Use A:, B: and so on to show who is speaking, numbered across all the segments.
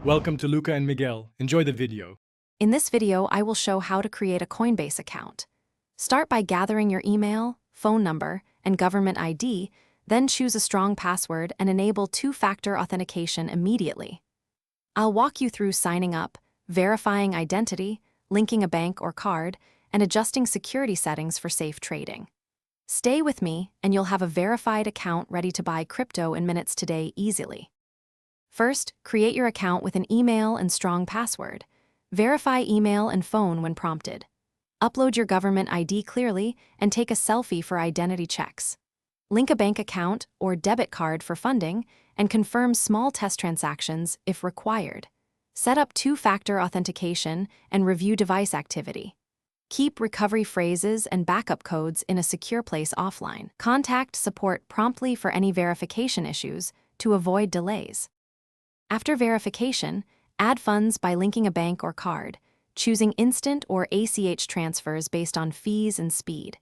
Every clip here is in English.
A: Welcome to Luca and Miguel. Enjoy the video.
B: In this video, I will show how to create a Coinbase account. Start by gathering your email, phone number, and government ID, then choose a strong password and enable two-factor authentication immediately. I'll walk you through signing up, verifying identity, linking a bank or card, and adjusting security settings for safe trading. Stay with me, and you'll have a verified account ready to buy crypto in minutes today easily. First, create your account with an email and strong password. Verify email and phone when prompted. Upload your government ID clearly and take a selfie for identity checks. Link a bank account or debit card for funding and confirm small test transactions if required. Set up two-factor authentication and review device activity. Keep recovery phrases and backup codes in a secure place offline. Contact support promptly for any verification issues to avoid delays. After verification, add funds by linking a bank or card, choosing instant or ACH transfers based on fees and speed.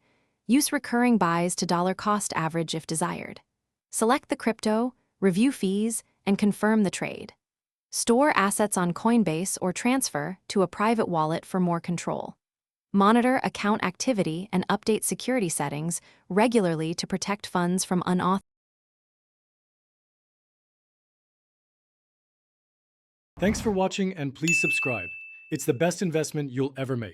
B: Use recurring buys to dollar cost average if desired. Select the crypto, review fees, and confirm the trade. Store assets on Coinbase or transfer to a private wallet for more control. Monitor account activity and update security settings regularly to protect funds from unauthorized.
A: Thanks for watching and please subscribe. It's the best investment you'll ever make.